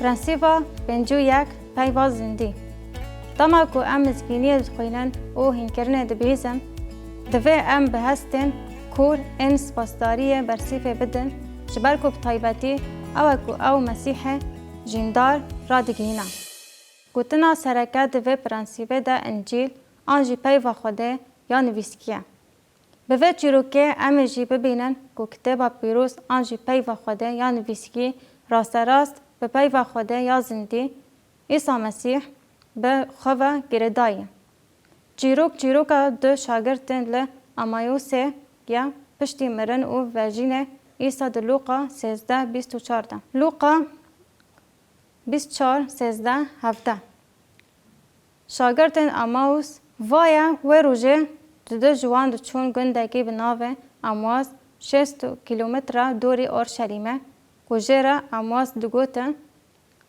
برانسیبا پنجو یک پیواز زندی. دما کو ام مزگینی دخوینن او هنکرنه دبیزم دوی ام به هستن کور این سپاسداری برسیفه بدن جبر کو بطایبتی او کو او مسیح جندار را دگینا. گوتنا سرکه دوی برانسیبه ده انجیل آنجی پیوا خوده یا نویسکیه. به وی چیروکه ام جی ببینن کو کتابا پیروز آنجی پیوا خوده یا نویسکی راست راست به پیوا خوده یا زندی عیسی مسیح به خواه گردایی. چیروکا دو شاگردن ل امایوسه یا پشتی مرن او وجینه عیسی ده لوقا 13:24. لوقا 24:13-17. شاگردن اماوس وایا و روژه دو جوان چون گندگی بناوه امواز 6 کیلومتر دوری اورشلیمه کجرا امواز دگوتن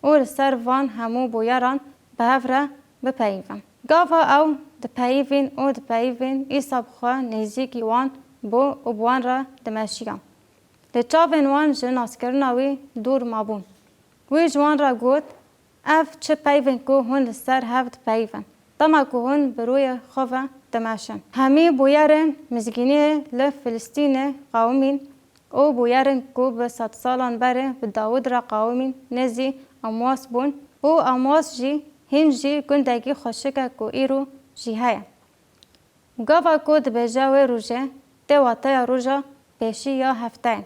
او سر وان همو بویران به هفره بپیون. گاوا او دپیوین او دپیوین ایسا بخوا نزیکی وان بو ابوان را دمشیان. لچاوین وان جناس کرناوی دور مابون. وی جوان را گوت اف چه پیوین کو هون سر هفت پیوین. دما کو هون بروی خواه دمشن. همی بویرن مزگینی لفلسطین قومین او بویرن کو به 100 سالان بره به داود را قومین نزی امواس بون او امواس جی هنجی گندگی خوشکه کو ایرو جی هیا. گاوا کو دبجا و روژه دواتای روژا پیشی یا هفته.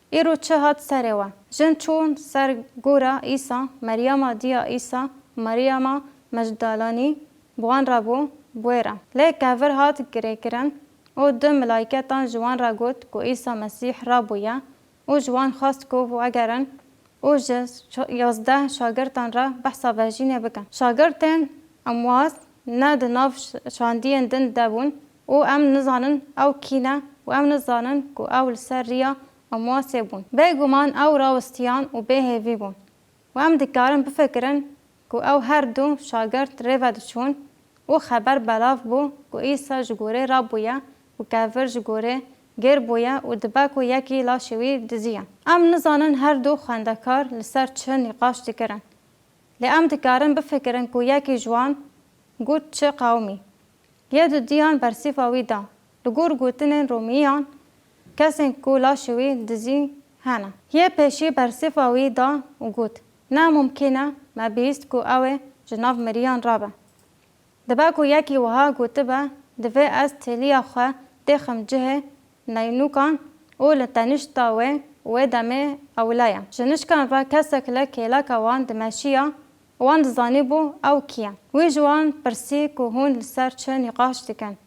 ایرو چه هات سره و جن چون سر گورا ایسا مریم دیا ایسا مریم مجدالانی بوان را بو بویرا. لی کفر هات گره کرن او دو ملائکتان جوان را گوت کو ایسا مسیح را بویا او جوان خواست کو و اگرن او 11 شاگردان را بحثا وجینه بکن. شاگردان امواز نه دناف شاندین دن دبون او ام نزانن او کینه و ام نزانن کو اول سر ریا امواز بون. به گمان او راوستیان و به هیوی بون. و ام دکارن بفکرن کو او هر دو شاگرد ریود چون او خبر بلاف بو کو ایسا جگوره را بویا و کافر جگوره گر بویا و دباکو یکی لاشوی دزیان. ام نزانن هر دو خواندکار لسر چه نقاش دکرن. لی ام دکارن بفکرن کو یکی جوان گوت چه قومی. یه دو دیان برسیفاوی دا. لگور گوتنن رومیان کسین کو لاشوی دزی هانا. یه پیشی برسیفاوی دا و گوت نه ممکنه ما بیست کو اوه جناب مریان رابه. دباکو یکی وها گوته با دوی از تلیا خواه دخم جه نینوکان او لتنشتاوه و دمه اولایا. جنشکان را کسک لکیلا کوان دمشیا وان دزانی بو او کیا. وی جوان پرسی که هون لسر چه نقاش دکن.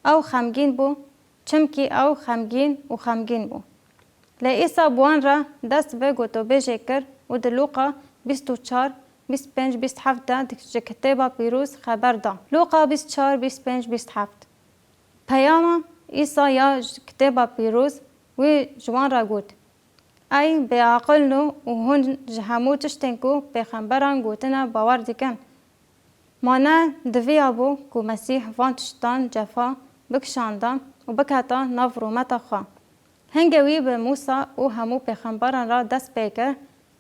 او خمگین بو چمکی او خمگین و خمگین بو. لیسا بوان را دست به گوتو بیجه کر و دلوقا 24 25 27 دکجه کتابا پیروز خبر دا. لوقا 24 25 27. پیاما ایسا یا کتابا پیروز وی جوان را گوت ای به عقل نو و هون جهمو تشتن کو پیغمبران گوتنا باور دکن. مانه دوی آبو کو مسیح وان تشتان جفا بکشاندان و بکتا ناف رومتا خواه. هنگوی به موسا و همو پیغمبران را دست بیکر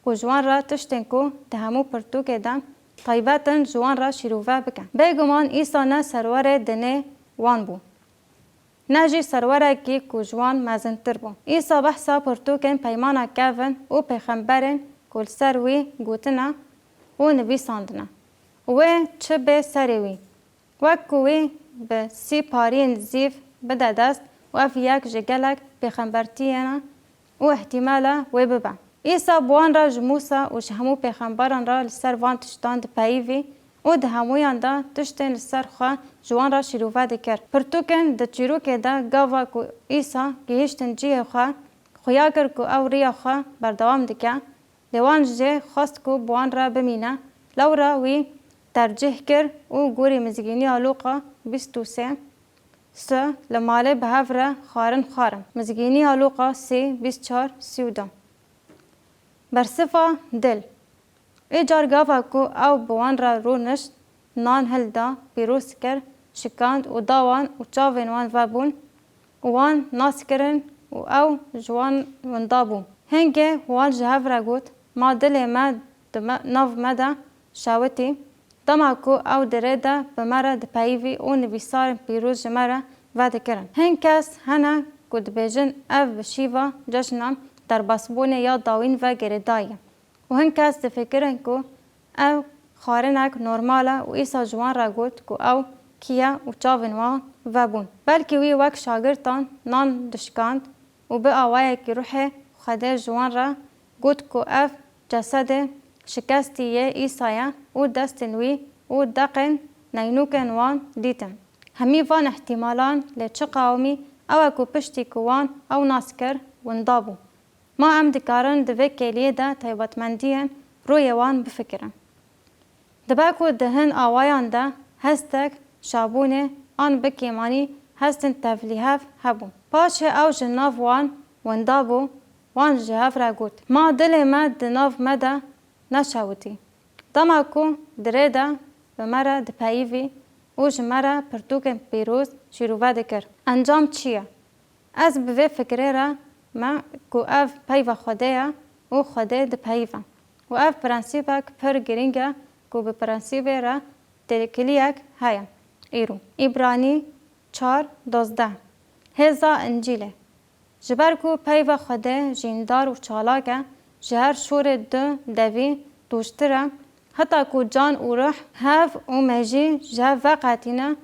کو جوان را تشتن کو ده همو پرتو که دن طیبتن جوان را شیروه بکن. بگمان ایسا نه سرور دنه وان بو. نجی سروره کی کو جوان مزنتر بو. ایسا بحثا پرتو کن پیمانا کون و پیغمبرن کل سروی گوتنا و نویساندنا. و چه به سروی. وکوی به 30 پارین زیف بده دست و اف یک جگلک پیغمبرتینا و احتمالا و ببن. ایسا بوان را جموسا و همو پیغمبران را لسر وان تشتان ده پیوی و ده همویان دا تشتن لسر خواه جوان را شیروه دکر. پرتوکن ده چیروکه دا گاوا کو ایسا گیشتن جیه خواه خویا کر کو او ریا خواه بردوام دکه لیوان جه خواست کو بوان را بمینه لورا وی ترجیح کر و گوری مزگینی آلوقا 23 سه لماله به هفره خارم مزگینی آلوقا 3 24 32. برصفا دل ایجار گاوا کو او بوان را رو نشت نان هل دا پیروز کر شکاند و داوان و چاوین وان وابون وان ناس کرن و او جوان وندابو. هنگه وان جهاف را گوت ما دل ما ناف مدا شاوتي دماكو او دريدا بمرا دپایوی او نویسار پیروز جمرا ودکرن. هن کس هنه کود بیجن او بشیوا جشنم در باسبون یا داوین و گردایی و هن کس دفکرن که او خارنک نورماله و ایسا جوان را گوت که او کیا و چاونوان و بون بلکه وی وک شاگرتان نان دشکاند و به آوائه که روح خده جوان را گوت که او جسد شکستی یه ایسایا و دستنوی و دقن نینوکن وان دیتن. همی وان احتمالان لچه قومی او اکو پشتی کوان او ناسکر وندابو. ما ام دکارن دوه کلیه ده تایباتمندیان روی وان بفکرن. دباکو دهن آوایان ده هستک شابونه آن بکیمانی هستن تفلیحف هبو. پاچه او جناف وان وندابو وان جهاف را گوت. ما دل ما دناف مده نشاوتی. دماکو دریده بمرا دپایوی و جمرا پرتوکن پیروز شروع دکر. انجام چیه؟ از به فکره را ما کو اف پیو خوده و خوده دپایوه و اف پرنسیبک پر گرینگه کو به پرنسیب را تلکلیک هایم. ایرو ایبرانی 4:12 هزا انجیله جبر کو پیو خوده جیندار و چالاکه جهر شور دو دوی دوشتره حتی کو جان و روح هف و مجی جه وقتینه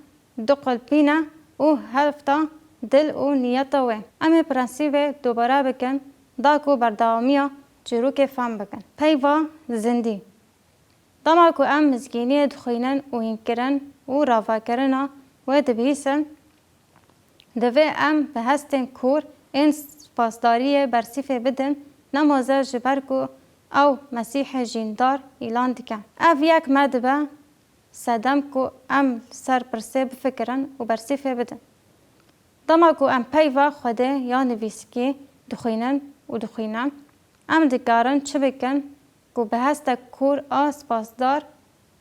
دو قلبینه و هفته دل و نیتا وی امی پرنسیب دوباره بکن دا کو برداومیا جرو که فهم بکن. پیوا زندی دما کو ام مزگینی دخوینن و اینکرن و رافا کرنا و دبیسن دوی ام به هستن کور این سپاسداری برسیف بدن نمازه جبر کو او مسیح جیندار اعلان دکن. او یک مدبه صدم کو ام سر پرسه بفکرن و برسیف بدن. دما کو ام پیوا خوده یا نویسکی دخوینن و دخوینن ام دکارن چه بکن کو به هست کور سپاسدار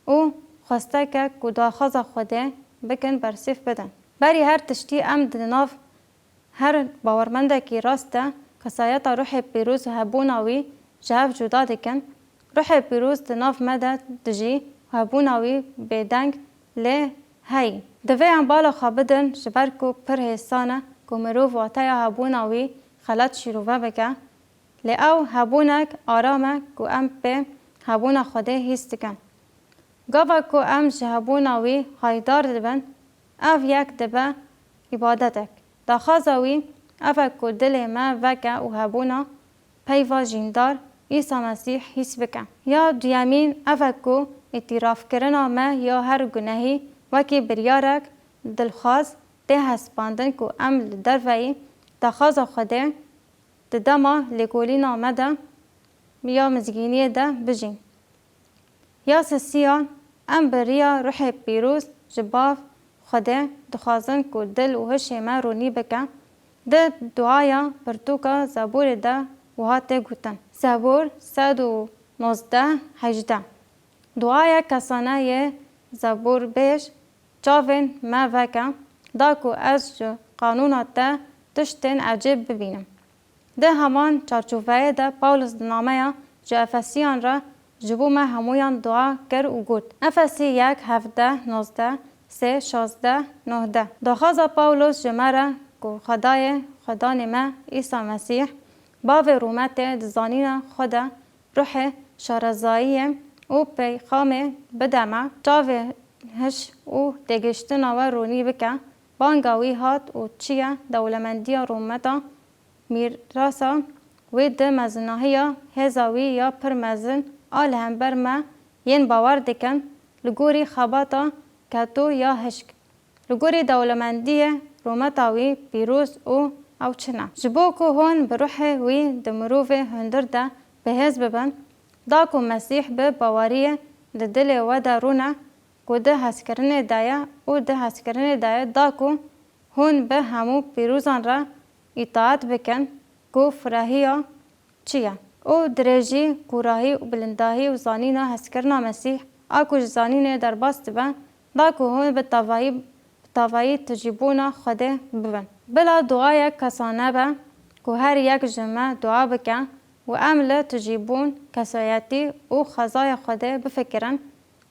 و خواسته که کو داخوز خوده بکن برسیف بدن. بری هر تشتی ام دناف هر باورمنده کی راسته کسایت روح پیروز هبوناوی جهف جدا دکن. روح پیروز دناف مده دجی هبوناوی بیدنگ لی هی. دوی ام بالا خوابدن جبر کو پر حسانه کو مروف واتای هبوناوی خلط شروع بکه لی او هبونک آرامه کو ام به هبونا خوده هیست دکن. گاوا کو ام جهبوناوی خایدار دبن او یک دبه عبادتک. داخازاوی او کو دل ما وکه و هبونا پیوا جیندار عیسی مسیح هیست بکن. یا دیامین او کو اعتراف کرنا ما یا هر گناهی وکی بریارک دلخواز ده هسپاندن کو ام لدروی داخازا خوده ددما لگولی نامده یا مزگینی ده بجین. یا سسیان ام بریا روح پیروز جباف خوده دخوازن کو دل و هشه ما رونی بکن ده دعایا پرتوکا زبور ده و هاته گوتن. زبور 119:18 دعایا کسانه یه زبور بیش چاوین ما وکن دا کو از جو قانونات ده تشتین عجیب ببینم. ده همان چارچوبه ده پاولوس دنامه جو افسیان را جبو ما همویان دعا کر و گوت. افسی 1:17-19 3:16-19 داخازا پاولوس جمره کو خدای خدان ما عیسی مسیح باو رومت دزانین خدا روح شارزایی و پیخام بدمه چاوه هش و دگشتن و رونی بکه بانگاوی هات و چیه دولمندی رومتا میراسا و ده مزناهی هزاوی یا پرمزن آل هم بر ما ین باور دکن لگوری خباتا کتو یا هشک لگوری دولمندی رومتاوی پیروز او چنه جبو که هون بروح وی دمروف هندر ده به هز ببن دا که مسیح به باوریه ده دل و دارونه که ده هسکرن دایا و ده هسکرن دایا دا که هون به همو پیروزان را اطاعت بکن که فراهی چیه او درجی کوراهی و بلنداهی و زانین هسکرنا مسیح آکوش زانین در باست بن دا که هون به تاوایی تجیبونا خوده ببن. بلا دعای کسانه با که هر یک جمعه دعا بکن و امله تجیبون کسایتی و خزای خوده بفکرن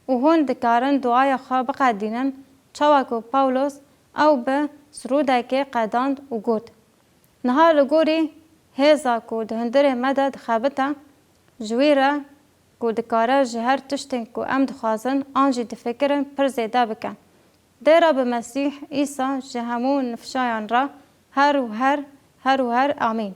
و هون دکارن دعای خواه بقدینن چواکو پاولوس او به سروده که قداند و گوت نها لگوری هیزا کو دهندر مدد خابتا جویره کو دکاره جهر تشتن کو ام دخوازن آنجی دفکرن پر زیده بکن دیره به مسیح ایسا جهمون نفشایان را هر و هر آمین.